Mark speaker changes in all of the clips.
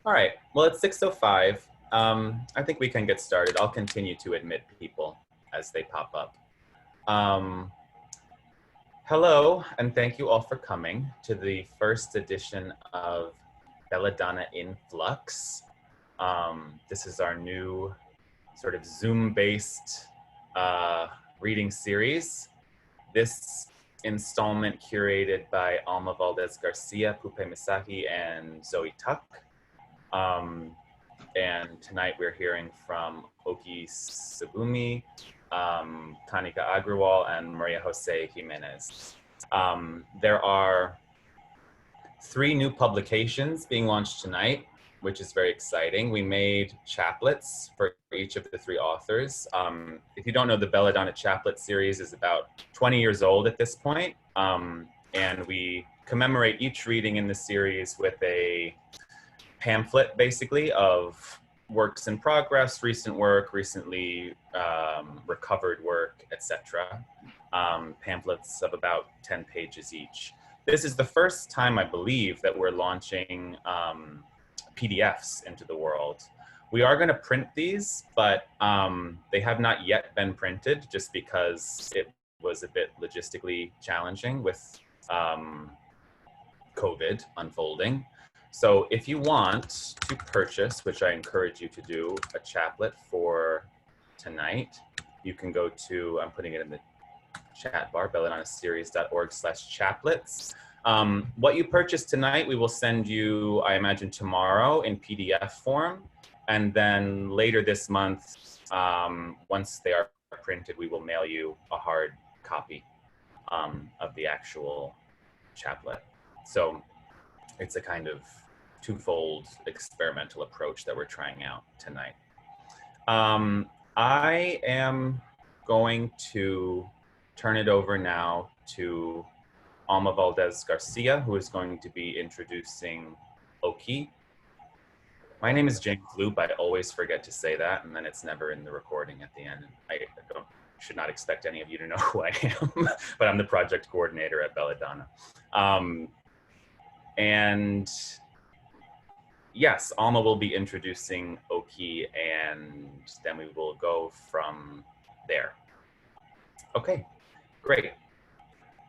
Speaker 1: All right, well, it's 6:05. I think we can get started. I'll continue to admit people as they pop up. Hello, and thank you all for coming to the first edition of Belladonna In-Flux. This is our new sort of Zoom-based reading series. This installment curated by Alma Valdez-Garcia, Poupeh Missaghi, and Zoe Tuck. And tonight we're hearing from Oki Sogumi, Kanika Agrawal, and María José Giménez. There are 3 new publications being launched tonight, which is very exciting. We made chaplets for each of the 3 authors. If you don't know, the Belladonna chaplet series is about 20 years old at this point. And we commemorate each reading in the series with a pamphlet, basically, of works in progress, recent work, recently recovered work, etc. Pamphlets of about 10 pages each. This is the first time, I believe, that we're launching PDFs into the world. We are going to print these, but they have not yet been printed just because it was a bit logistically challenging with COVID unfolding. So if you want to purchase, which I encourage you to do, a chaplet for tonight, you can go to, I'm putting it in the chat bar, belladonnaseries.org/chaplets. What you purchase tonight, we will send you, I imagine, tomorrow in PDF form. And then later this month, once they are printed, we will mail you a hard copy of the actual chaplet. So it's a kind of twofold experimental approach that we're trying out tonight. I am going to turn it over now to Alma Valdez-Garcia, who is going to be introducing Oki. My name is James Loop. I always forget to say that, and then it's never in the recording at the end. I should not expect any of you to know who I am, but I'm the project coordinator at Belladonna. And yes, Alma will be introducing Oki, and then we will go from there. Okay, great.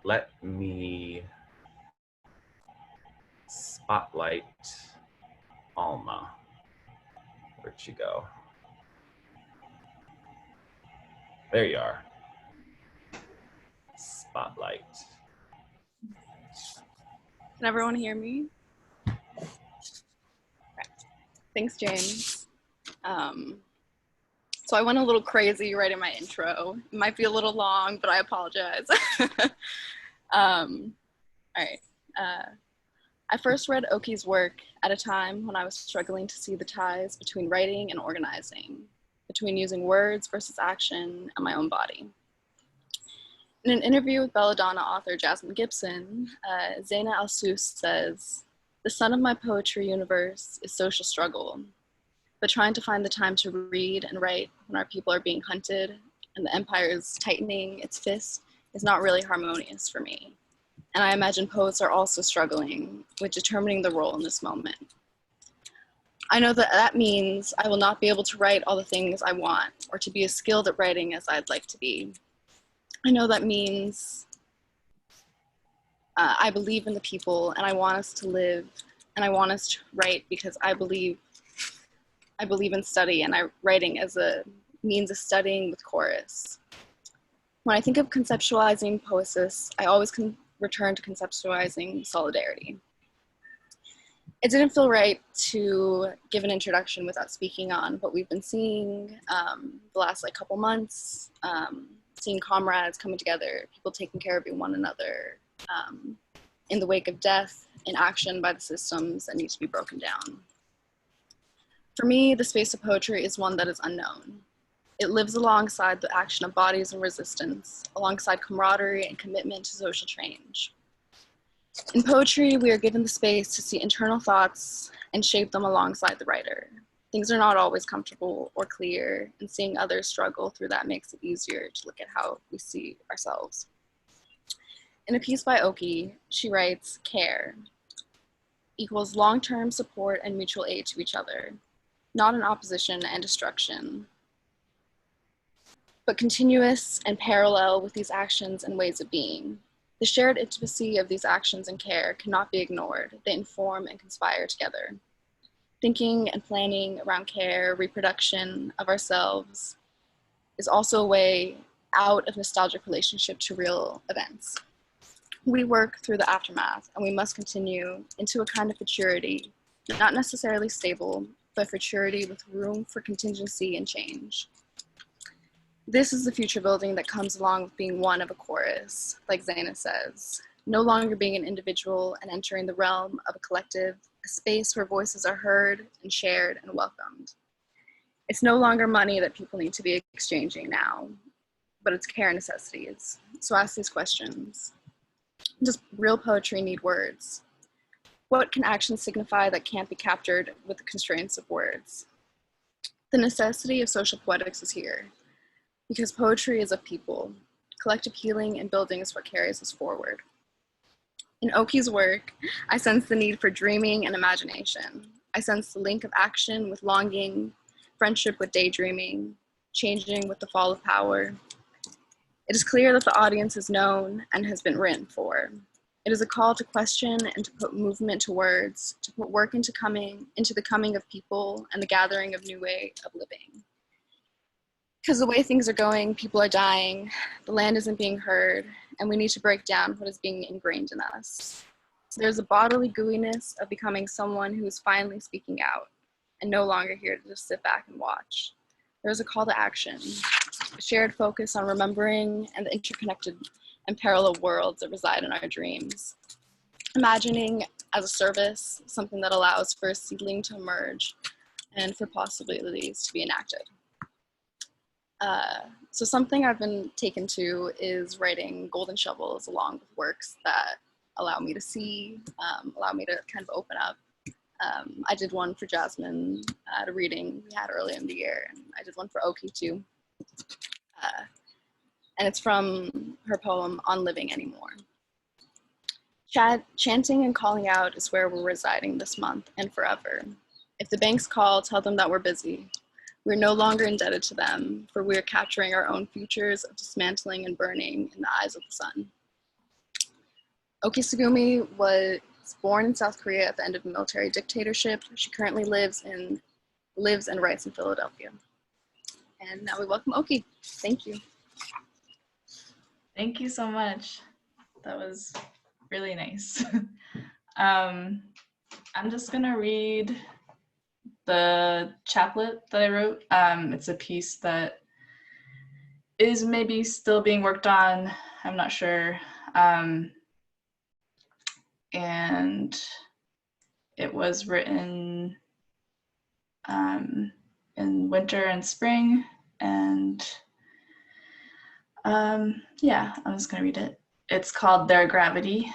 Speaker 1: Let me spotlight Alma. Where'd she go? There you are. Spotlight.
Speaker 2: Can everyone hear me? Okay. Thanks, James. So I went a little crazy writing my intro. It might be a little long, but I apologize. All right. I first read Oki's work at a time when I was struggling to see the ties between writing and organizing, between using words versus action and my own body. In an interview with Belladonna author Jasmine Gibson, Zaina Al-Sous says, "The sun of my poetry universe is social struggle, but trying to find the time to read and write when our people are being hunted and the empire is tightening its fist is not really harmonious for me. And I imagine poets are also struggling with determining the role in this moment. I know that that means I will not be able to write all the things I want or to be as skilled at writing as I'd like to be. I know that means I believe in the people and I want us to live and I want us to write because I believe in study and writing as a means of studying with chorus. When I think of conceptualizing poesis, I always return to conceptualizing solidarity. It didn't feel right to give an introduction without speaking on what we've been seeing the last couple months, seeing comrades coming together, people taking care of one another in the wake of death, in action by the systems that need to be broken down. For me, the space of poetry is one that is unknown. It lives alongside the action of bodies and resistance, alongside camaraderie and commitment to social change. In poetry, we are given the space to see internal thoughts and shape them alongside the writer. Things are not always comfortable or clear, and seeing others struggle through that makes it easier to look at how we see ourselves. In a piece by Oki, she writes, "Care. equals long-term support and mutual aid to each other, not in opposition and destruction, but continuous and parallel with these actions and ways of being. The shared intimacy of these actions and care cannot be ignored. They inform and conspire together. Thinking and planning around care, reproduction of ourselves is also a way out of nostalgic relationship to real events. We work through the aftermath, and we must continue into a kind of futurity, not necessarily stable, but futurity with room for contingency and change. This is the future building that comes along with being one of a chorus, like Giménez says, no longer being an individual and entering the realm of a collective, a space where voices are heard and shared and welcomed. It's no longer money that people need to be exchanging now, but it's care necessities. So ask these questions. Does real poetry need words? What can action signify that can't be captured with the constraints of words? The necessity of social poetics is here, because poetry is of people. Collective healing and building is what carries us forward. In Oki's work, I sense the need for dreaming and imagination. I sense the link of action with longing, friendship with daydreaming, changing with the fall of power. It is clear that the audience is known and has been written for. It is a call to question and to put movement to words, to put work into the coming of people and the gathering of new way of living. Because the way things are going, people are dying, the land isn't being heard, and we need to break down what is being ingrained in us. There's a bodily gooiness of becoming someone who is finally speaking out and no longer here to just sit back and watch. There's a call to action, a shared focus on remembering and the interconnected and parallel worlds that reside in our dreams. Imagining as a service, something that allows for a seedling to emerge and for possibilities to be enacted. So something I've been taken to is writing golden shovels along with works that allow me to see, allow me to kind of open up. I did one for Jasmine at a reading we had earlier in the year, and I did one for Oki too. And it's from her poem, On Living Anymore. Chanting and calling out is where we're residing this month and forever. If the banks call, tell them that we're busy. We're no longer indebted to them, for we are capturing our own futures of dismantling and burning in the eyes of the sun. Oki Sogumi was born in South Korea at the end of a military dictatorship. She currently lives and writes in Philadelphia. And now we welcome Oki. Thank you.
Speaker 3: Thank you so much. That was really nice. I'm just gonna read the chaplet that I wrote. It's a piece that is maybe still being worked on, I'm not sure. And it was written in winter and spring, and yeah, I'm just gonna read it. It's called Their Gravity.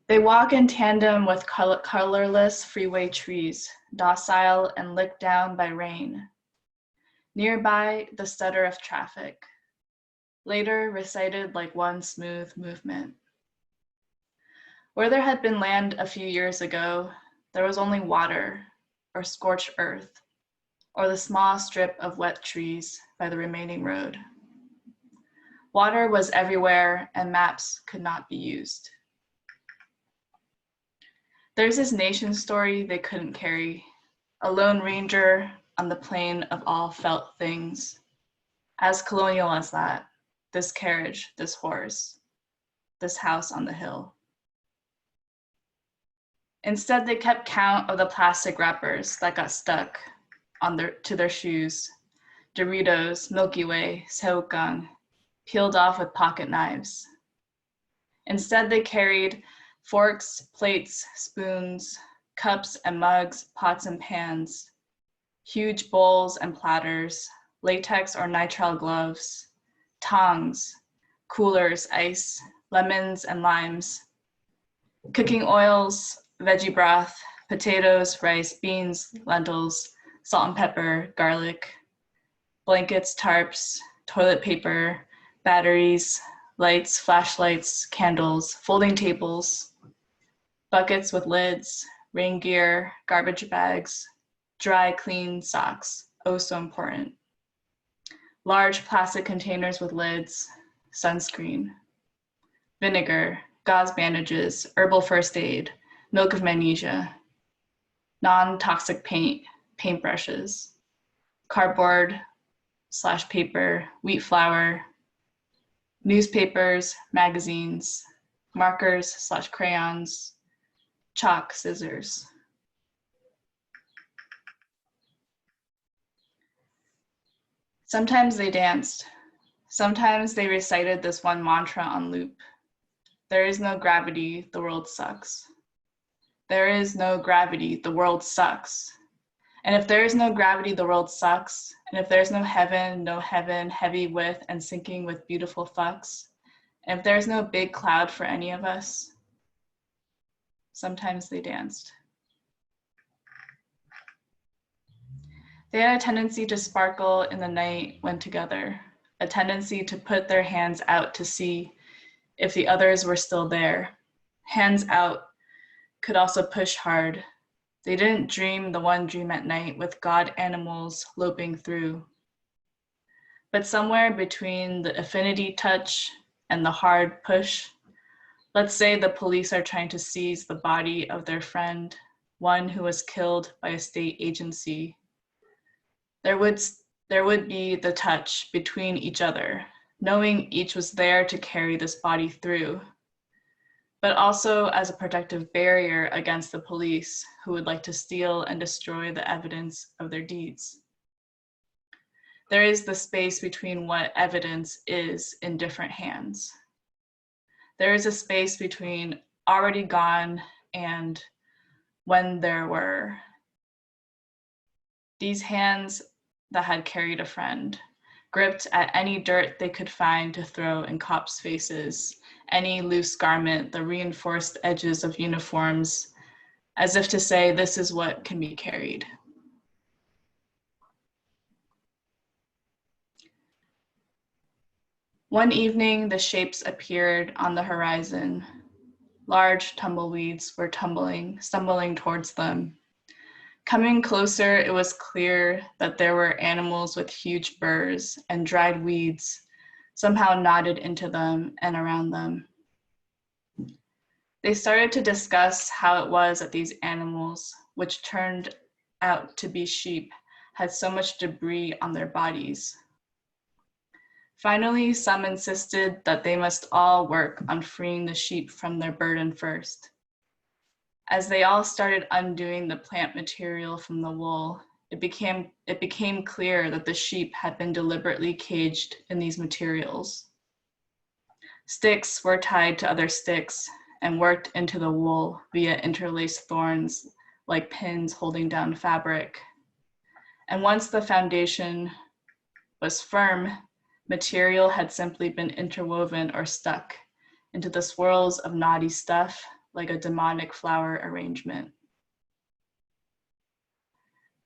Speaker 3: They walk in tandem with colorless freeway trees, docile and licked down by rain. Nearby, the stutter of traffic, later recited like one smooth movement. Where there had been land a few years ago, there was only water or scorched earth, or the small strip of wet trees by the remaining road. Water was everywhere and maps could not be used. There's this nation story they couldn't carry, a lone ranger on the plain of all felt things, as colonial as that, this carriage, this horse, this house on the hill. Instead, they kept count of the plastic wrappers that got stuck to their shoes, Doritos, Milky Way, Seokang, peeled off with pocket knives. Instead, they carried forks, plates, spoons, cups and mugs, pots and pans, huge bowls and platters, latex or nitrile gloves, tongs, coolers, ice, lemons and limes, cooking oils, veggie broth, potatoes, rice, beans, lentils, salt and pepper, garlic, blankets, tarps, toilet paper, batteries, lights, flashlights, candles, folding tables, buckets with lids, rain gear, garbage bags, dry, clean socks, oh so important. Large plastic containers with lids, sunscreen, vinegar, gauze bandages, herbal first aid, milk of magnesia, non-toxic paint, paintbrushes, cardboard/paper, wheat flour, newspapers, magazines, markers/crayons, chalk, scissors. Sometimes they danced. Sometimes they recited this one mantra on loop. There is no gravity, the world sucks. There is no gravity, the world sucks. And if there is no gravity, the world sucks. And if there's no heaven, heavy with and sinking with beautiful fucks. And if there's no big cloud for any of us, sometimes they danced. They had a tendency to sparkle in the night when together, a tendency to put their hands out to see if the others were still there. Hands out could also push hard. They didn't dream the one dream at night with god animals loping through. But somewhere between the affinity touch and the hard push, let's say the police are trying to seize the body of their friend, one who was killed by a state agency. There would be the touch between each other, knowing each was there to carry this body through, but also as a protective barrier against the police who would like to steal and destroy the evidence of their deeds. There is the space between what evidence is in different hands. There is a space between already gone and when there were. These hands that had carried a friend, gripped at any dirt they could find to throw in cops' faces, any loose garment, the reinforced edges of uniforms, as if to say, this is what can be carried. One evening, the shapes appeared on the horizon. Large tumbleweeds were stumbling towards them. Coming closer, it was clear that there were animals with huge burrs and dried weeds somehow knotted into them and around them. They started to discuss how it was that these animals, which turned out to be sheep, had so much debris on their bodies. Finally, some insisted that they must all work on freeing the sheep from their burden first. As they all started undoing the plant material from the wool, it became clear that the sheep had been deliberately caged in these materials. Sticks were tied to other sticks and worked into the wool via interlaced thorns like pins holding down fabric. And once the foundation was firm, material had simply been interwoven or stuck into the swirls of knotty stuff like a demonic flower arrangement.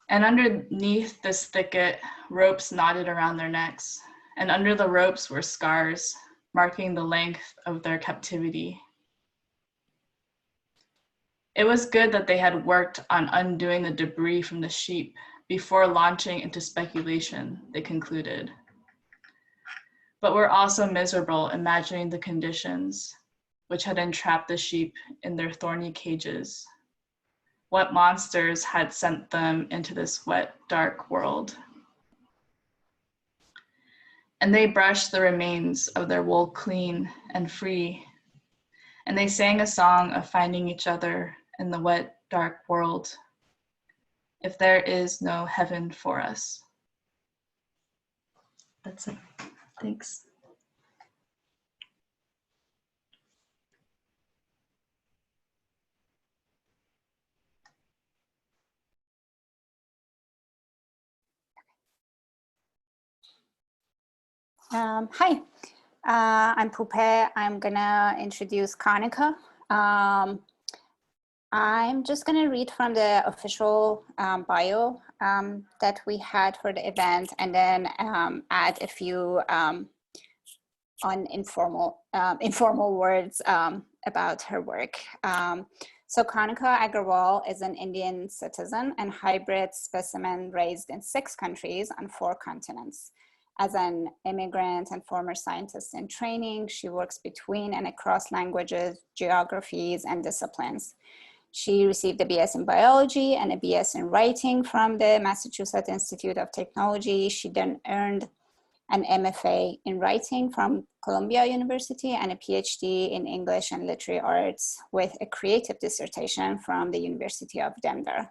Speaker 3: And underneath this thicket, ropes knotted around their necks, and under the ropes were scars, marking the length of their captivity. It was good that they had worked on undoing the debris from the sheep before launching into speculation, they concluded. But were also miserable imagining the conditions which had entrapped the sheep in their thorny cages. What monsters had sent them into this wet, dark world? And they brushed the remains of their wool clean and free, and they sang a song of finding each other in the wet, dark world, if there is no heaven for us. That's it. Thanks.
Speaker 4: Hi, I'm Poupeh. I'm gonna introduce Kanika. I'm just gonna read from the official bio that we had for the event, and then add a few on informal words about her work. So Kanika Agrawal is an Indian citizen and hybrid specimen raised in 6 countries on 4 continents. As an immigrant and former scientist in training, she works between and across languages, geographies, and disciplines. She received a BS in biology and a BS in writing from the Massachusetts Institute of Technology. She then earned an MFA in writing from Columbia University and a PhD in English and Literary Arts with a creative dissertation from the University of Denver.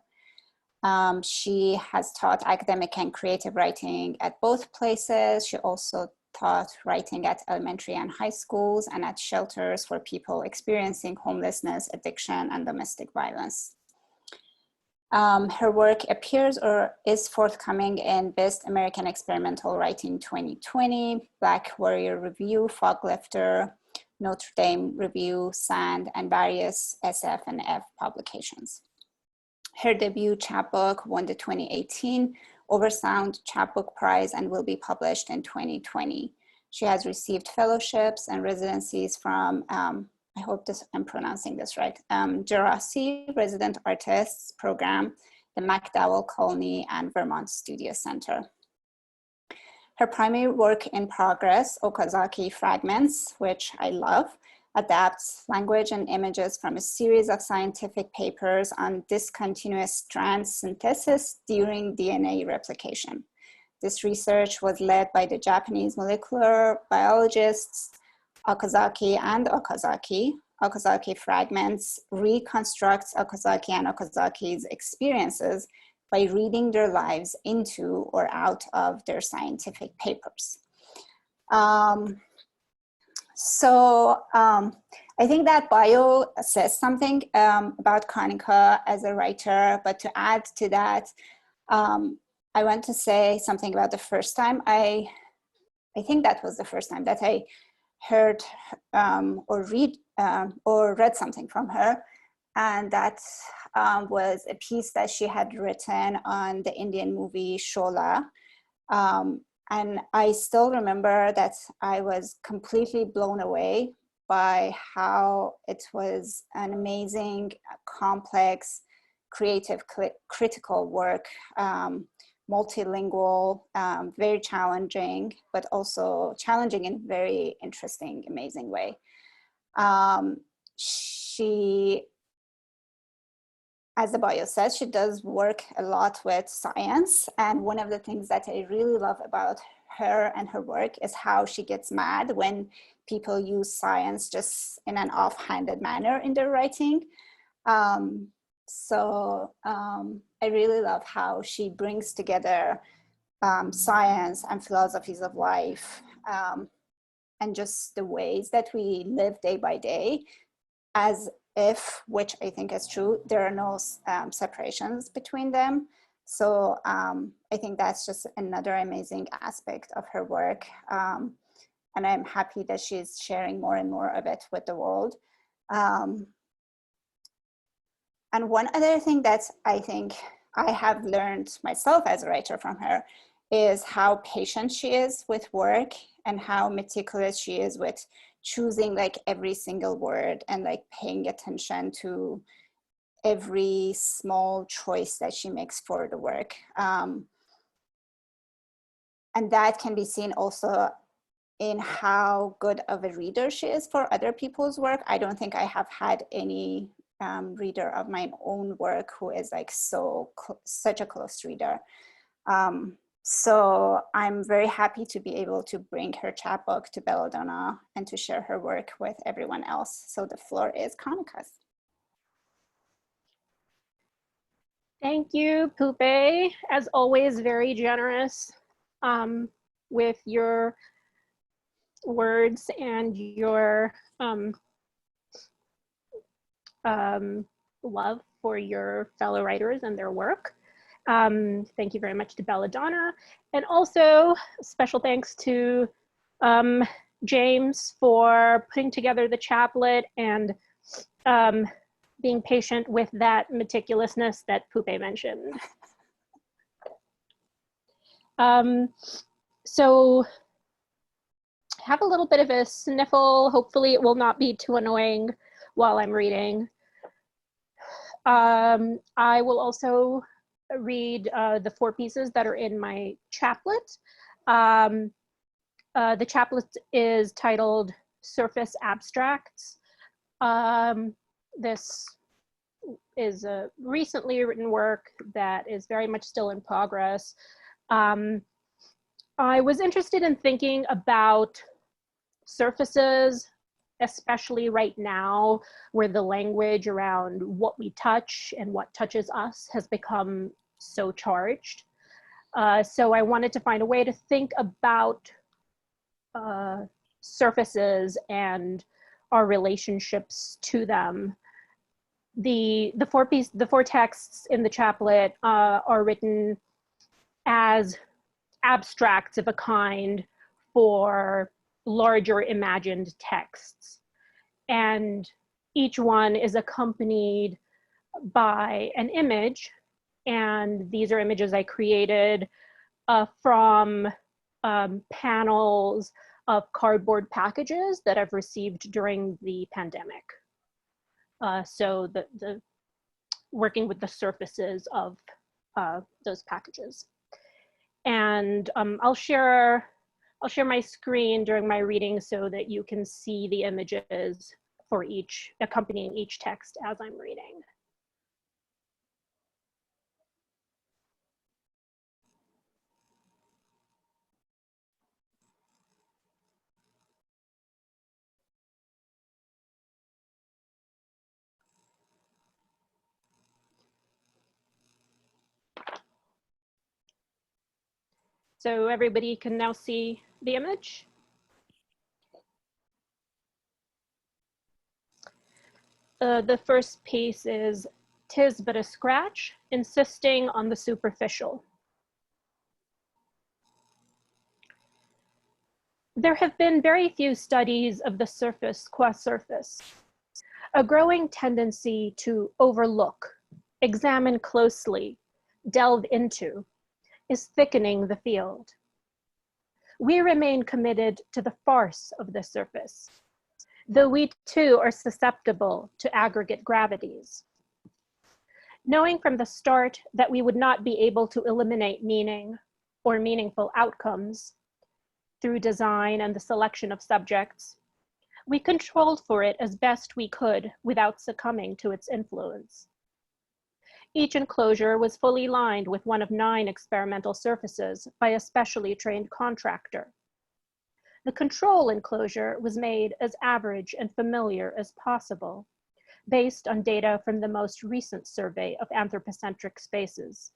Speaker 4: She has taught academic and creative writing at both places. She also taught writing at elementary and high schools and at shelters for people experiencing homelessness, addiction, and domestic violence. Her work appears or is forthcoming in Best American Experimental Writing 2020, Black Warrior Review, Foglifter, Notre Dame Review, Sand, and various SF and F publications. Her debut chapbook won the 2018 Oversound Chapbook Prize and will be published in 2020. She has received fellowships and residencies from I hope I'm pronouncing this right, Gerasi Resident Artists Program, the MacDowell Colony, and Vermont Studio Center. Her primary work in progress, Okazaki Fragments, which I love, adapts language and images from a series of scientific papers on discontinuous strand synthesis during DNA replication. This research was led by the Japanese molecular biologists Okazaki and Okazaki. Okazaki Fragments reconstructs Okazaki and Okazaki's experiences by reading their lives into or out of their scientific papers. I think that bio says something about Kanika as a writer, but to add to that, I want to say something about the first time I think that was the first time that I heard or read something from her, and that was a piece that she had written on the Indian movie Shola. And I still remember that I was completely blown away by how it was an amazing, complex, creative, critical work, multilingual, very challenging, but also challenging in a very interesting, amazing way. She, as the bio says, she does work a lot with science. And one of the things that I really love about her and her work is how she gets mad when people use science just in an offhanded manner in their writing. I really love how she brings together science and philosophies of life and just the ways that we live day by day, as if, which I think is true, there are no separations between them. So I think that's just another amazing aspect of her work. And I'm happy that she's sharing more and more of it with the world. And one other thing that I think I have learned myself as a writer from her is how patient she is with work and how meticulous she is with choosing like every single word and like paying attention to every small choice that she makes for the work. And that can be seen also in how good of a reader she is for other people's work. I don't think I have had any reader of my own work who is like such a close reader. So I'm very happy to be able to bring her chapbook to Belladonna and to share her work with everyone else. So the floor is Kanika's.
Speaker 5: Thank you, Poupeh. As always, very generous with your words and your love for your fellow writers and their work. Thank you very much to Belladonna. And also special thanks to James for putting together the chaplet and being patient with that meticulousness that Poupeh mentioned. So have a little bit of a sniffle. Hopefully it will not be too annoying while I'm reading. I will also read the 4 pieces that are in my chaplet. The chaplet is titled Surface Abstracts. This is a recently written work that is very much still in progress. I was interested in thinking about surfaces, especially right now, where the language around what we touch and what touches us has become so charged. So I wanted to find a way to think about surfaces and our relationships to them. The 4 texts in the chaplet are written as abstracts of a kind for larger imagined texts. And each one is accompanied by an image. And these are images I created from panels of cardboard packages that I've received during the pandemic. So the working with the surfaces of those packages. And I'll share my screen during my reading so that you can see the images for each, accompanying each text as I'm reading. So everybody can now see the image. The first piece is "'Tis but a scratch, insisting on the superficial." There have been very few studies of the surface qua surface. A growing tendency to overlook, examine closely, delve into, is thickening the field. We remain committed to the farce of the surface, though we too are susceptible to aggregate gravities. Knowing from the start that we would not be able to eliminate meaning or meaningful outcomes through design and the selection of subjects, we controlled for it as best we could without succumbing to its influence. Each enclosure was fully lined with one of 9 experimental surfaces by a specially trained contractor. The control enclosure was made as average and familiar as possible, based on data from the most recent survey of anthropocentric spaces.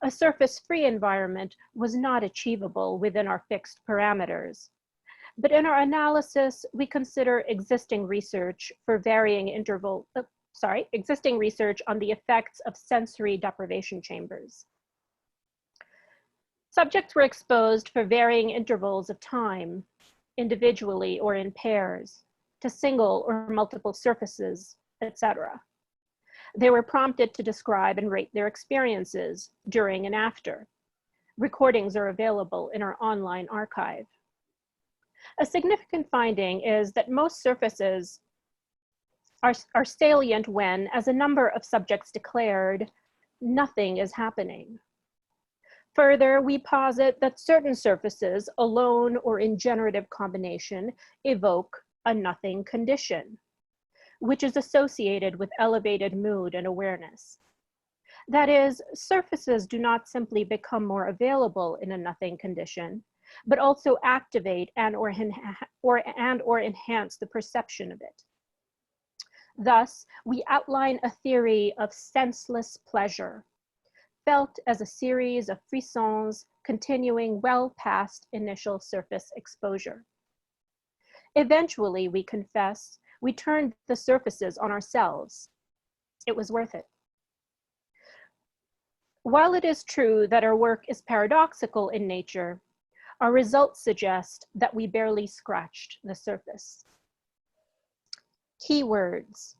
Speaker 5: A surface-free environment was not achievable within our fixed parameters, but in our analysis, we consider existing research on the effects of sensory deprivation chambers. Subjects were exposed for varying intervals of time, individually or in pairs, to single or multiple surfaces, etc. They were prompted to describe and rate their experiences during and after. Recordings are available in our online archive. A significant finding is that most surfaces are salient when, as a number of subjects declared, nothing is happening. Further, we posit that certain surfaces, alone or in generative combination, evoke a nothing condition, which is associated with elevated mood and awareness. That is, surfaces do not simply become more available in a nothing condition, but also activate and or enhance the perception of it. Thus, we outline a theory of senseless pleasure, felt as a series of frissons continuing well past initial surface exposure. Eventually, we confess, we turned the surfaces on ourselves. It was worth it. While it is true that our work is paradoxical in nature, our results suggest that we barely scratched the surface. Keywords: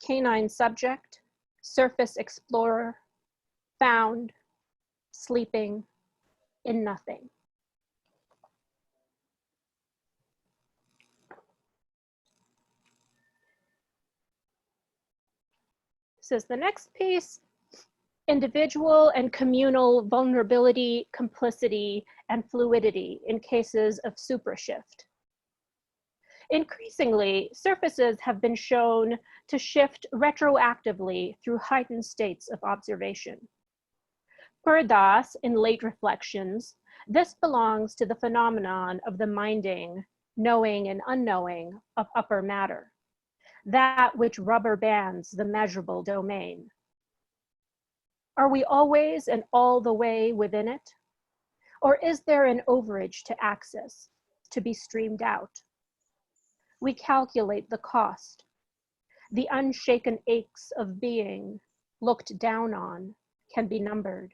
Speaker 5: canine subject, surface explorer, found, sleeping, in nothing. says the next piece, individual and communal vulnerability, complicity, and fluidity in cases of suprashift. Increasingly, surfaces have been shown to shift retroactively through heightened states of observation. Per Das, in late reflections, this belongs to the phenomenon of the minding, knowing and unknowing of upper matter, that which rubber bands the measurable domain. Are we always and all the way within it? Or is there an overage to access, to be streamed out? We calculate the cost. The unshaken aches of being, looked down on, can be numbered.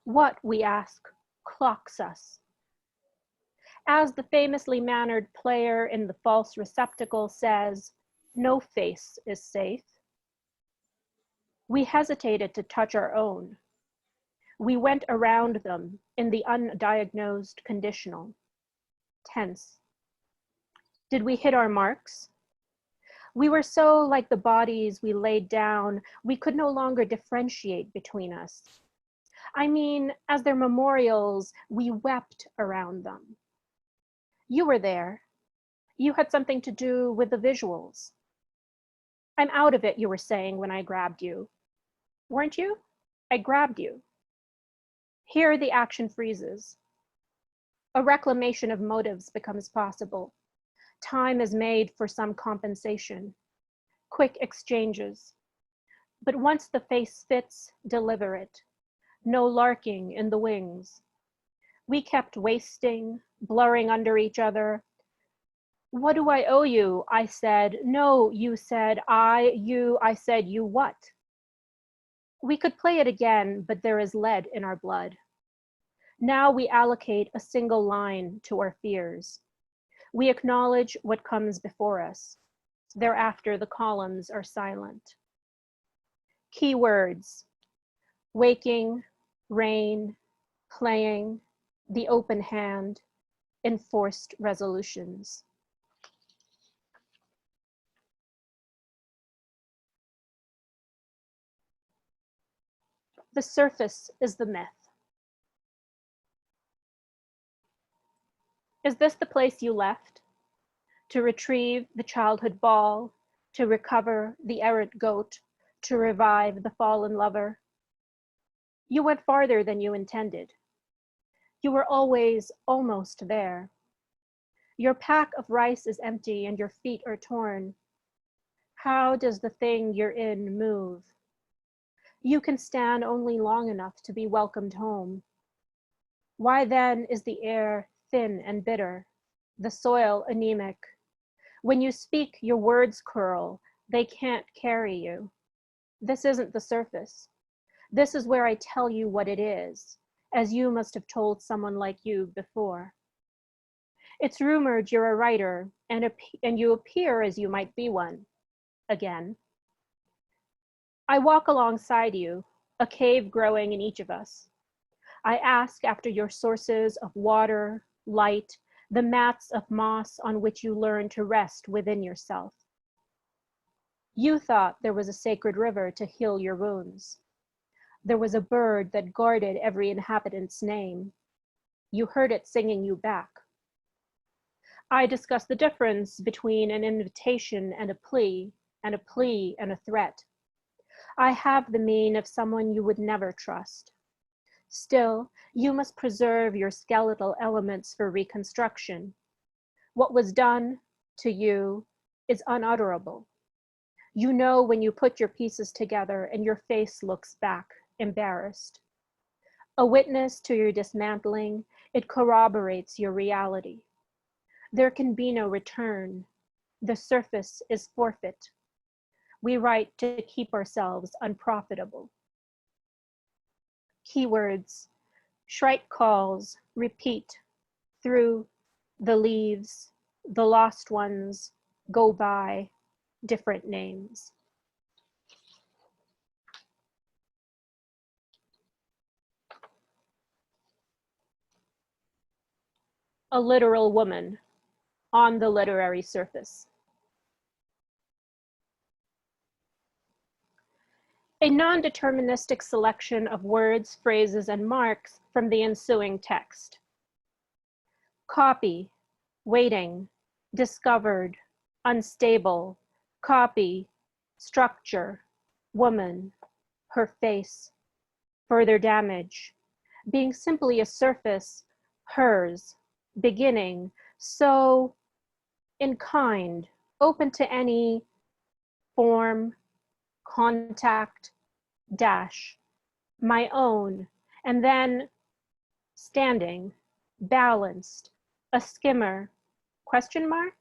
Speaker 5: What, we ask, clocks us? As the famously mannered player in The False Receptacle says, no face is safe. We hesitated to touch our own. We went around them in the undiagnosed conditional, tense. Did we hit our marks? We were so like the bodies we laid down, we could no longer differentiate between us. I mean, as their memorials, we wept around them. You were there. You had something to do with the visuals. I'm out of it, you were saying when I grabbed you. Weren't you? I grabbed you. Here the action freezes. A reclamation of motives becomes possible. Time is made for some compensation. Quick exchanges. But once the face fits, deliver it. No larking in the wings. We kept wasting, blurring under each other. What do I owe you? I said. No, you said. You, I said. You what? We could play it again, but there is lead in our blood. Now we allocate a single line to our fears. We acknowledge what comes before us. Thereafter, the columns are silent. Key words: waking, rain, playing, the open hand, enforced resolutions. The surface is the myth. Is this the place you left? To retrieve the childhood ball, to recover the errant goat, to revive the fallen lover? You went farther than you intended. You were always almost there. Your pack of rice is empty and your feet are torn. How does the thing you're in move? You can stand only long enough to be welcomed home. Why then is the air thin and bitter, the soil anemic? When you speak, your words curl. They can't carry you. This isn't the surface. This is where I tell you what it is, as you must have told someone like you before. It's rumored you're a writer, and you appear as you might be one, again. I walk alongside you, a cave growing in each of us. I ask after your sources of water, light, the mats of moss on which you learn to rest within yourself. You thought there was a sacred river to heal your wounds. There was a bird that guarded every inhabitant's name. You heard it singing you back. I discuss the difference between an invitation and a plea and a threat. I have the mien of someone you would never trust. Still, you must preserve your skeletal elements for reconstruction. What was done to you is unutterable. You know when you put your pieces together and your face looks back, embarrassed. A witness to your dismantling, it corroborates your reality. There can be no return. The surface is forfeit. We write to keep ourselves unprofitable. Keywords: shrike calls, repeat, through, the leaves, the lost ones, go by, different names. A literal woman on the literary surface. a non-deterministic selection of words, phrases, and marks from the ensuing text. Copy, waiting, discovered, unstable, copy, structure, woman, her face, further damage, being simply a surface, hers, beginning, so in kind, open to any form, contact, dash, my own, and then standing, balanced, a skimmer, question mark,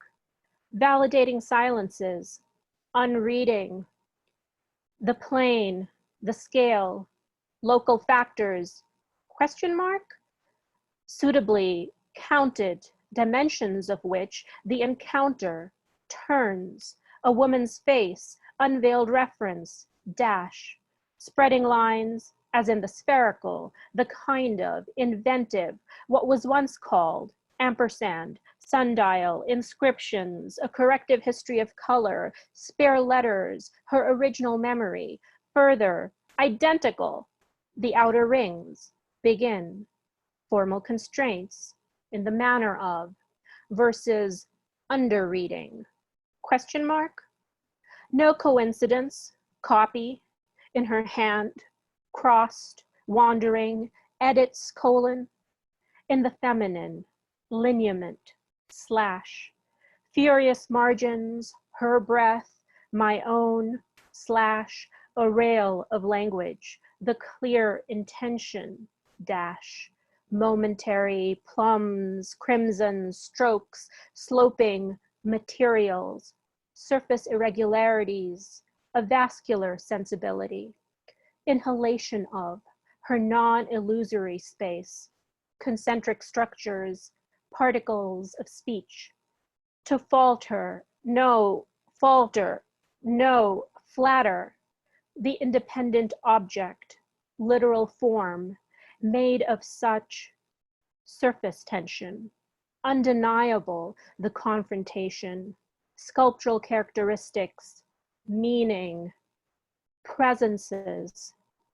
Speaker 5: validating silences, unreading, the plane, the scale, local factors, question mark, suitably counted, dimensions of which the encounter turns, a woman's face, unveiled reference, dash, spreading lines, as in the spherical, the kind of, inventive, what was once called, ampersand, sundial, inscriptions, a corrective history of color, spare letters, her original memory, further, identical, the outer rings, begin, formal constraints, in the manner of, versus underreading, question mark, no coincidence, copy, in her hand, crossed, wandering, edits, colon, in the feminine, lineament, slash, furious margins, her breath, my own, slash, a rail of language, the clear intention, dash, momentary, plums, crimsons, strokes, sloping, materials, surface irregularities, a vascular sensibility, inhalation of, her non-illusory space, concentric structures, particles of speech, to falter, no, flatter, the independent object, literal form, made of such surface tension, undeniable the confrontation, sculptural characteristics, meaning, presences,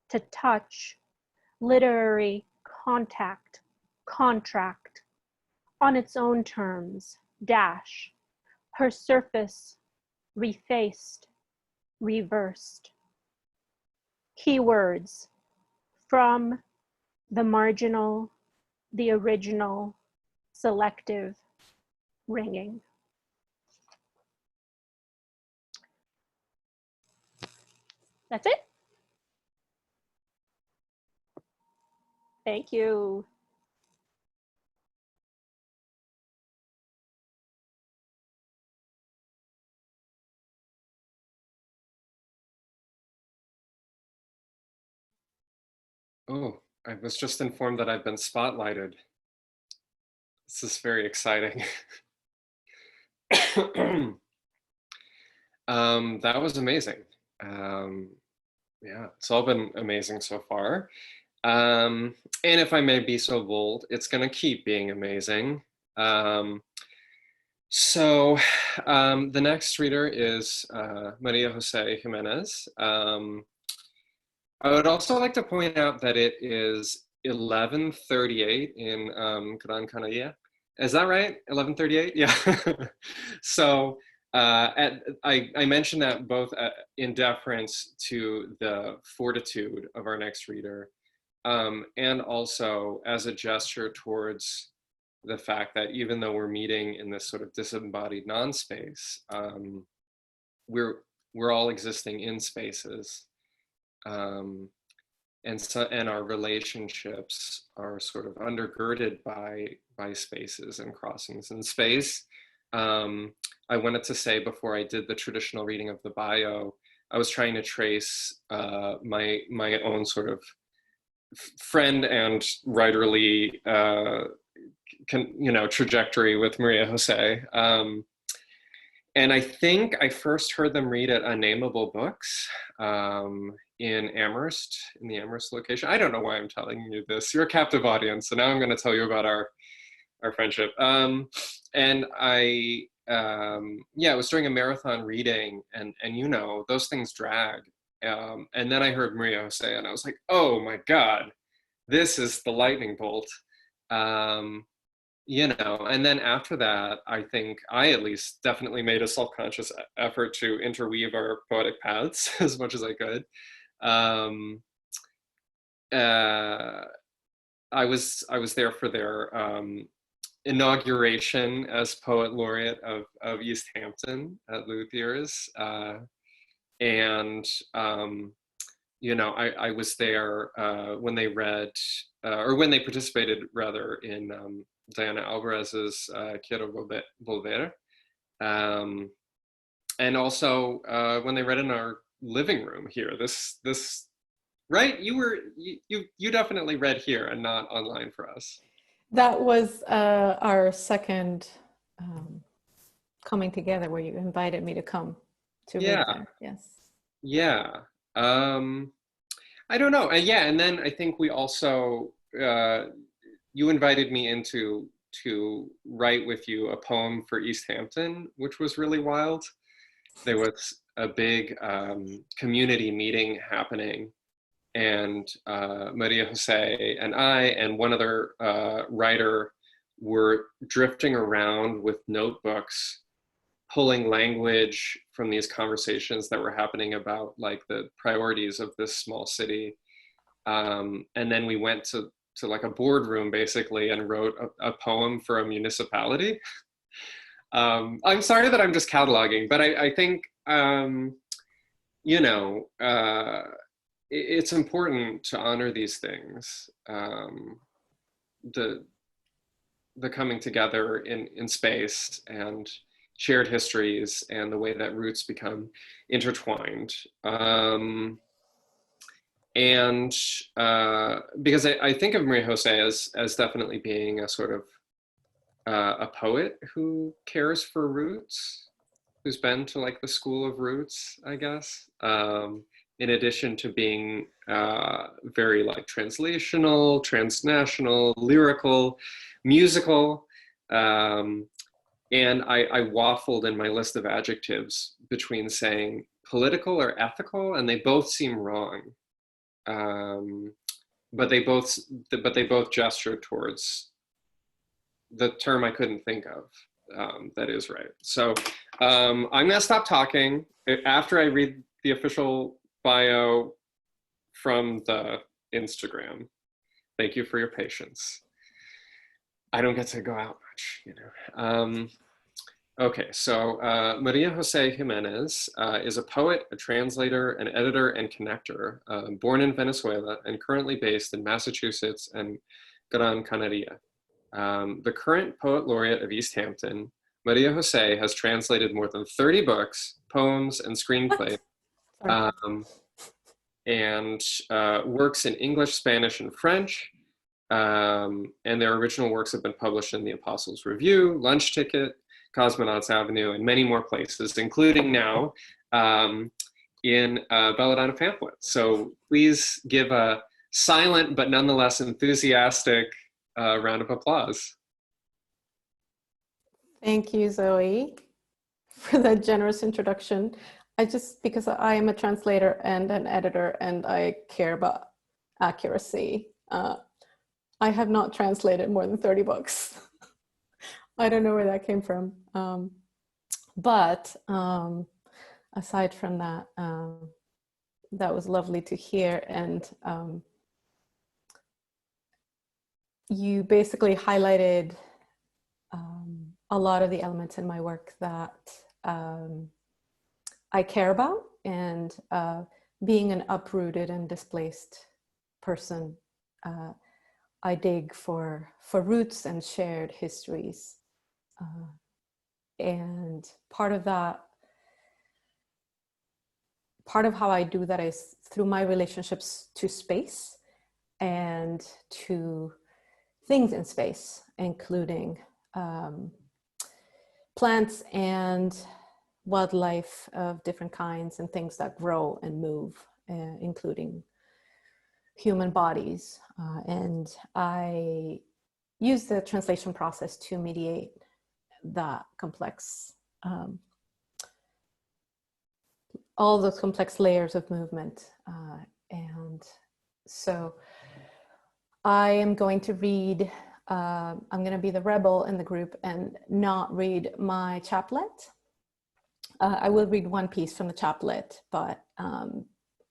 Speaker 5: to touch, literary contact, contract, on its own terms, dash, her surface, refaced, reversed. Keywords, from, the marginal, the original, selective, ringing. That's it. Thank you.
Speaker 6: Oh, I was just informed that I've been spotlighted. This is very exciting. That was amazing. Yeah, it's all been amazing so far. And if I may be so bold, it's going to keep being amazing. So the next reader is María José Giménez. I would also like to point out that it is 11:38 in Gran Canaria. Is that right? 11:38? Yeah. So I mentioned that both in deference to the fortitude of our next reader, and also as a gesture towards the fact that even though we're meeting in this sort of disembodied non-space, we're all existing in spaces. And our relationships are sort of undergirded by spaces and crossings in space. I wanted to say before I did the traditional reading of the bio, I was trying to trace my own sort of friend and writerly trajectory with María José. And I think I first heard them read at Unnameable Books in Amherst, in the Amherst location. I don't know why I'm telling you this. You're a captive audience, so now I'm going to tell you about our friendship. And it was during a marathon reading, and those things drag. And then I heard María José, and I was like, oh my God, this is the lightning bolt. You know, and then after that, I think I at least definitely made a self-conscious effort to interweave our poetic paths as much as I could. I was there for their inauguration as poet laureate of East Hampton at Luthier's, and you know, I was there when they read, or when they participated rather, in Diana Alvarez's Quiero Volver, and also when they read in our living room here. This right? You definitely read here and not online for us.
Speaker 7: That was our second coming together, where you invited me to come to read there. Yes.
Speaker 6: Yeah. I don't know. Yeah, and then I think we also you invited me into to write with you a poem for East Hampton, which was really wild. There was a big community meeting happening, and María José and I and one other writer were drifting around with notebooks, pulling language from these conversations that were happening about like the priorities of this small city. And then we went to like a boardroom basically and wrote a poem for a municipality. I'm sorry that I'm just cataloging, but I think, you know, it's important to honor these things, the coming together in space and shared histories and the way that roots become intertwined. And because I think of María José as definitely being a sort of a poet who cares for roots, who's been to like the school of roots, I guess, in addition to being very like translational, transnational, lyrical, musical. And I waffled in my list of adjectives between saying political or ethical, and they both seem wrong. But they both gesture towards the term I couldn't think of that is right. So I'm gonna stop talking after I read the official bio from the Instagram. Thank you for your patience. I don't get to go out much, you know. Okay, so María José Giménez is a poet, a translator, an editor, and connector, born in Venezuela and currently based in Massachusetts and Gran Canaria. The current poet laureate of East Hampton, María José has translated more than 30 books, poems, and screenplays, and works in English, Spanish, and French. And their original works have been published in the Apostles' Review, Lunch Ticket, Cosmonauts Avenue, and many more places, including now in Belladonna pamphlet. So please give a silent but nonetheless enthusiastic round of applause.
Speaker 7: Thank you, Zoe, for that generous introduction. Because I am a translator and an editor and I care about accuracy, I have not translated more than 30 books. I don't know where that came from. But aside from that, that was lovely to hear. And you basically highlighted a lot of the elements in my work that I care about. And being an uprooted and displaced person, I dig for roots and shared histories. And part of how I do that is through my relationships to space and to things in space, including plants and wildlife of different kinds and things that grow and move, including human bodies. And I use the translation process to mediate that complex all those complex layers of movement. And so I am going to read, I'm going to be the rebel in the group and not read my chaplet. I will read one piece from the chaplet, but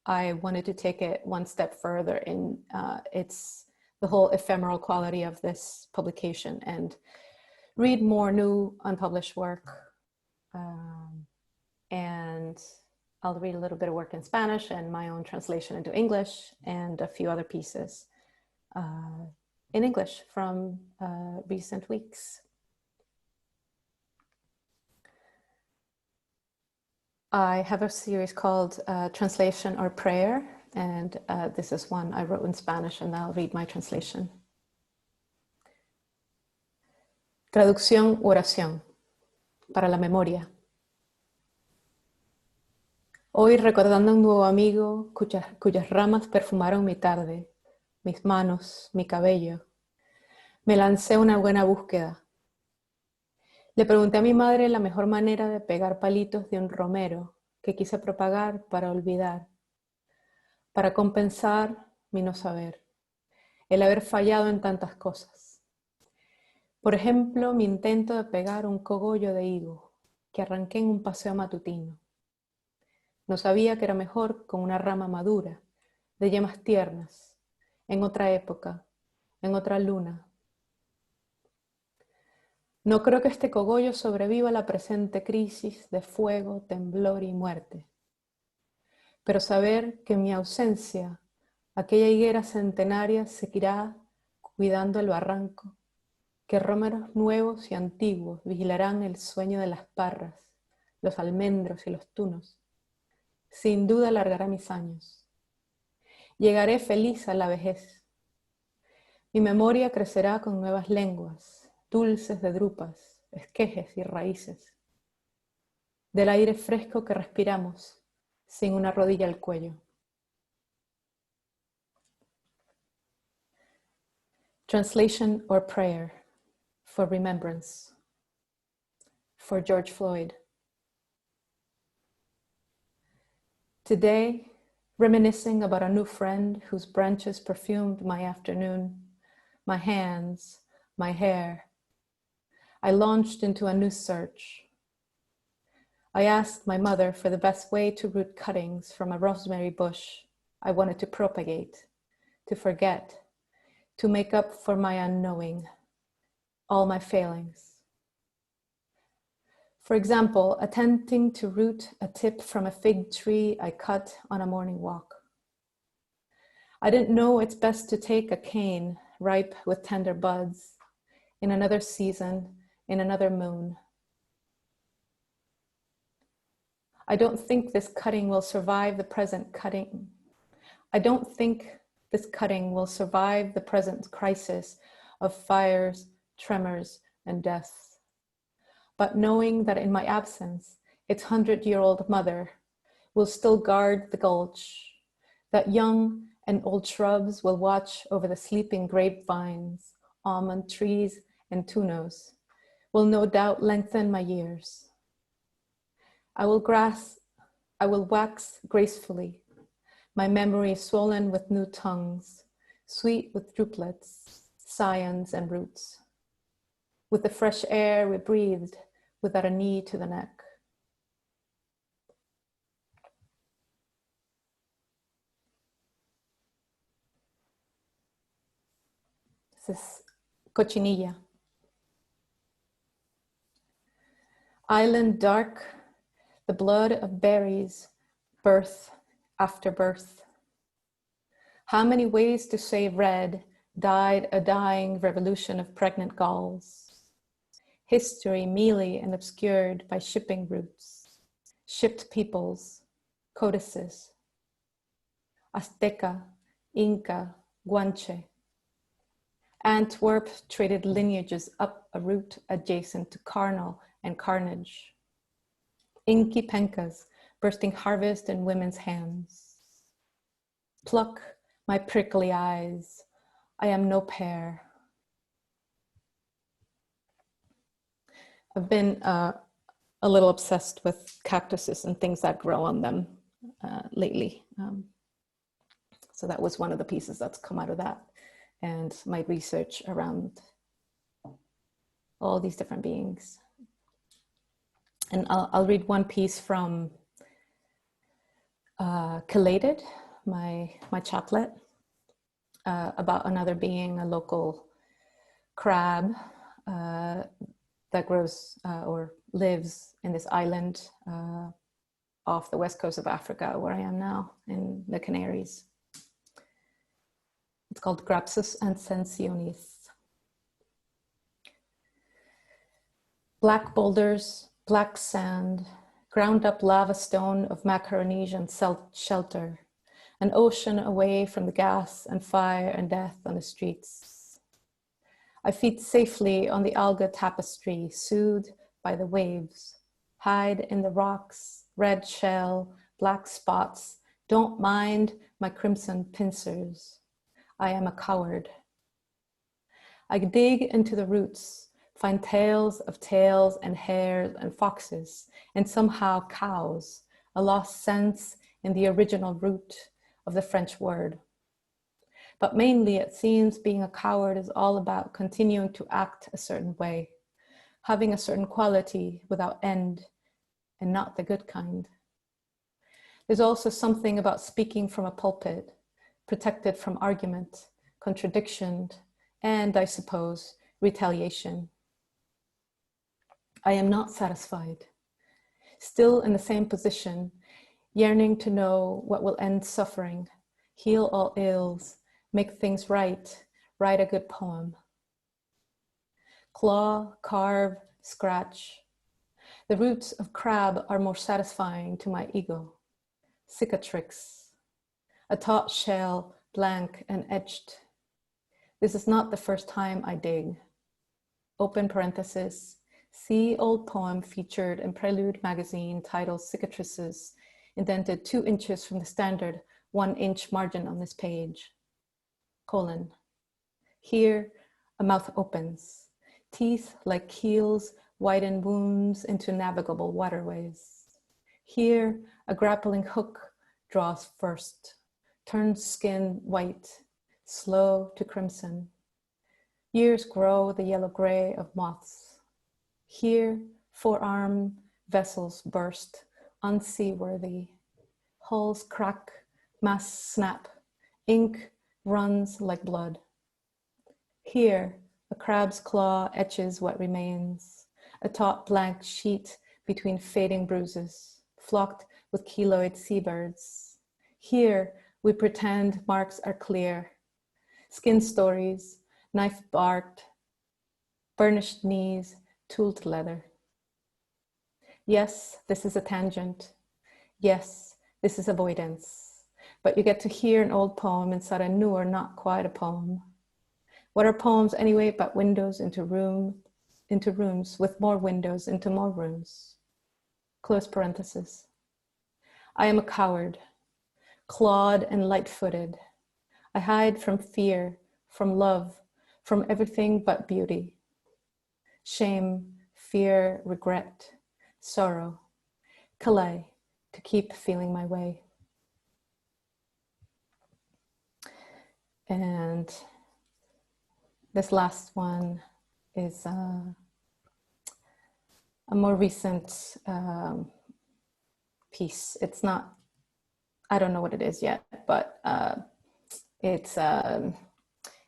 Speaker 7: I wanted to take it one step further in its the whole ephemeral quality of this publication and read more new unpublished work. And I'll read a little bit of work in Spanish and my own translation into English and a few other pieces in English from recent weeks. I have a series called Translation or Prayer, and this is one I wrote in Spanish, and I'll read my translation. Traducción u oración para la memoria. Hoy, recordando a un nuevo amigo cuyas ramas perfumaron mi tarde, mis manos, mi cabello, me lancé una buena búsqueda. Le pregunté a mi madre la mejor manera de pegar palitos de un romero que quise propagar para olvidar, para compensar mi no saber, el haber fallado en tantas cosas. Por ejemplo, mi intento de pegar un cogollo de higo que arranqué en un paseo matutino. No sabía que era mejor con una rama madura, de yemas tiernas, en otra época, en otra luna. No creo que este cogollo sobreviva a la presente crisis de fuego, temblor y muerte. Pero saber que en mi ausencia, aquella higuera centenaria seguirá cuidando el barranco, que rómeros nuevos y antiguos vigilarán el sueño de las parras, los almendros y los tunos. Sin duda alargará mis años. Llegaré feliz a la vejez. Mi memoria crecerá con nuevas lenguas, dulces de drupas, esquejes y raíces. Del aire fresco que respiramos, sin una rodilla al cuello. Translation or prayer for remembrance. For George Floyd. Today, reminiscing about a new friend whose branches perfumed my afternoon, my hands, my hair, I launched into a new search. I asked my mother for the best way to root cuttings from a rosemary bush I wanted to propagate, to forget, to make up for my unknowing, all my failings. For example, attempting to root a tip from a fig tree I cut on a morning walk. I didn't know it's best to take a cane ripe with tender buds in another season, in another moon. I don't think this cutting will survive the present cutting. I don't think this cutting will survive the present crisis of fires, tremors, and death. But knowing that in my absence, its 100-year-old mother will still guard the gulch, that young and old shrubs will watch over the sleeping grapevines, almond trees, and tunos, will no doubt lengthen my years. I will wax gracefully, my memory swollen with new tongues, sweet with drupelets, scions, and roots. With the fresh air we breathed without a knee to the neck. This is Cochinilla. Island dark, the blood of berries, birth after birth. How many ways to say red died a dying revolution of pregnant gulls. History mealy and obscured by shipping routes, shipped peoples, codices. Azteca, Inca, Guanche. Antwerp traded lineages up a route adjacent to carnal and carnage. Inky pencas bursting harvest in women's hands. Pluck my prickly eyes, I am no pear. I've been a little obsessed with cactuses and things that grow on them lately. So that was one of the pieces that's come out of that, and my research around all these different beings. And I'll read one piece from Collated, my chaplet, about another being, a local crab that grows or lives in this island off the west coast of Africa, where I am now, in the Canaries. It's called Grapsus ancensionis. Black boulders, black sand, ground up lava stone of Macaronesian shelter, an ocean away from the gas and fire and death on the streets. I feed safely on the alga tapestry, soothed by the waves, hide in the rocks, red shell, black spots, don't mind my crimson pincers. I am a coward. I dig into the roots, find tales of tails and hares and foxes, and somehow cows, a lost sense in the original root of the French word. But mainly it seems being a coward is all about continuing to act a certain way, having a certain quality without end, and not the good kind. There's also something about speaking from a pulpit, protected from argument, contradiction, and, I suppose, retaliation. I am not satisfied, still in the same position, yearning to know what will end suffering, heal all ills, make things right, write a good poem. Claw, carve, scratch. The roots of crab are more satisfying to my ego. Cicatrix, a taut shell, blank and etched. This is not the first time I dig. Open parenthesis, see old poem featured in Prelude magazine titled Cicatrices, indented 2 inches from the standard 1-inch margin on this page. Colon. Here, a mouth opens. Teeth like keels widen wounds into navigable waterways. Here, a grappling hook draws first, turns skin white, slow to crimson. Years grow the yellow-gray of moths. Here, forearm vessels burst, unseaworthy. Hulls crack, masts snap, ink runs like blood. Here, a crab's claw etches what remains, a taut blank sheet between fading bruises, flocked with keloid seabirds. Here, we pretend marks are clear. Skin stories, knife barked, burnished knees, tooled leather. Yes, this is a tangent. Yes, this is avoidance. But you get to hear an old poem inside a newer, not quite a poem. What are poems anyway but windows into rooms with more windows into more rooms? Close parenthesis. I am a coward, clawed and light-footed. I hide from fear, from love, from everything but beauty. Shame, fear, regret, sorrow, Calais, to keep feeling my way. And this last one is a more recent piece. It's not, I don't know what it is yet, but it's an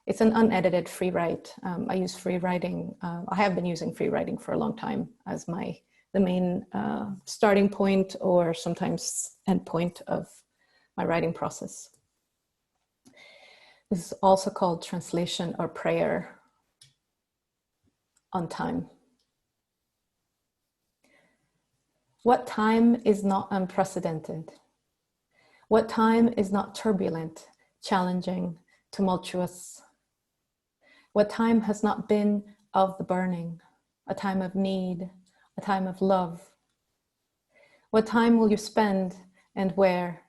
Speaker 7: unedited free write. I use free writing. I have been using free writing for a long time as the main starting point or sometimes end point of my writing process. This is also called translation or prayer on time. What time is not unprecedented? What time is not turbulent, challenging, tumultuous? What time has not been of the burning, a time of need, a time of love? What time will you spend and where?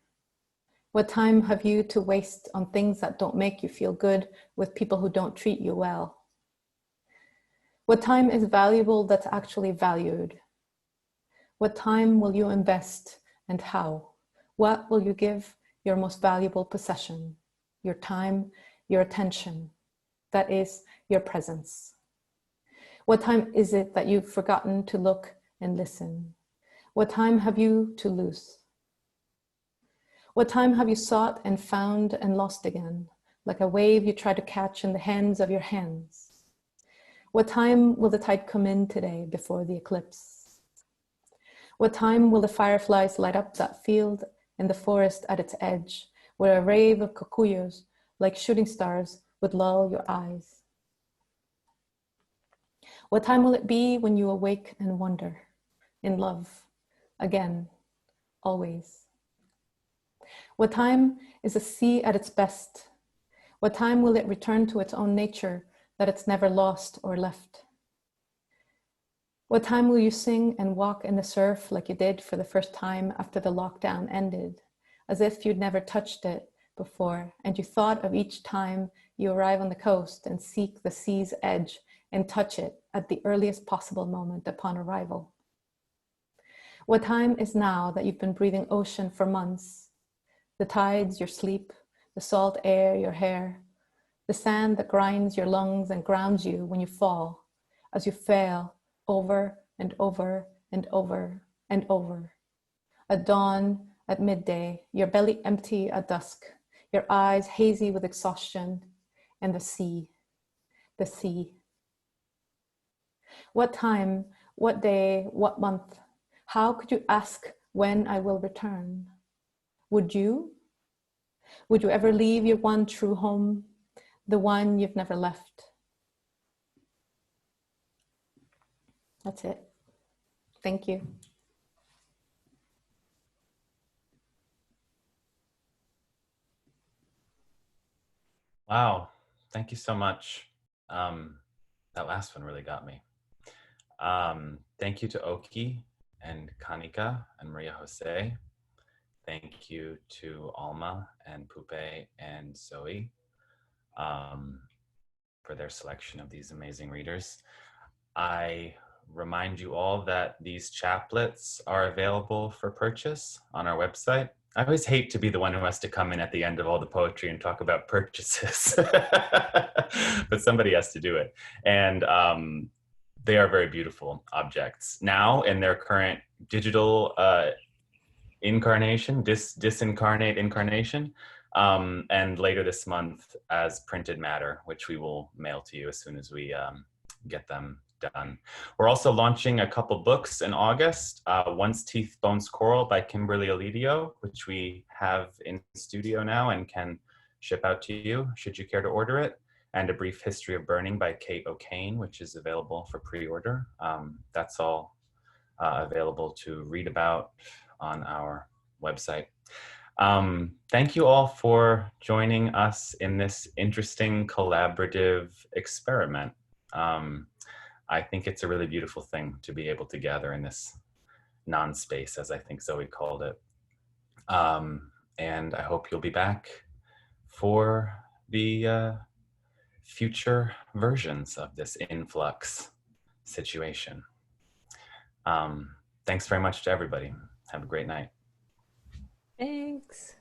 Speaker 7: What time have you to waste on things that don't make you feel good with people who don't treat you well? What time is valuable that's actually valued? What time will you invest and how? What will you give your most valuable possession? Your time, your attention, that is your presence. What time is it that you've forgotten to look and listen? What time have you to lose? What time have you sought and found and lost again, like a wave you try to catch in the hands of your hands? What time will the tide come in today before the eclipse? What time will the fireflies light up that field in the forest at its edge, where a rave of cocuyos, like shooting stars, would lull your eyes? What time will it be when you awake and wonder, in love, again, always? What time is the sea at its best? What time will it return to its own nature that it's never lost or left? What time will you sing and walk in the surf like you did for the first time after the lockdown ended, as if you'd never touched it before, and you thought of each time you arrive on the coast and seek the sea's edge and touch it at the earliest possible moment upon arrival? What time is now that you've been breathing ocean for months? The tides, your sleep, the salt air, your hair, the sand that grinds your lungs and grounds you when you fall, as you fail over and over and over and over. At dawn, at midday, your belly empty at dusk, your eyes hazy with exhaustion, and the sea, the sea. What time, what day, what month? How could you ask when I will return? Would you? Would you ever leave your one true home, the one you've never left? That's it. Thank you.
Speaker 1: Wow, thank you so much. That last one really got me. Thank you to Oki and Kanika and Maria Jose. Thank you to Alma and Poupeh and Zoe for their selection of these amazing readers. I remind you all that these chaplets are available for purchase on our website. I always hate to be the one who has to come in at the end of all the poetry and talk about purchases, but somebody has to do it. And they are very beautiful objects. Now in their current digital incarnation, disincarnate incarnation, and later this month as printed matter, which we will mail to you as soon as we get them done. We're also launching a couple books in August. Once Teeth, Bones, Coral by Kimberly Alidio, which we have in studio now and can ship out to you should you care to order it. And A Brief History of Burning by Kate O'Kane, which is available for pre-order. That's all available to read about on our website. Thank you all for joining us in this interesting collaborative experiment. I think it's a really beautiful thing to be able to gather in this non-space, as I think Zoe called it. And I hope you'll be back for the future versions of this influx situation. Thanks very much to everybody. Have a great night.
Speaker 7: Thanks.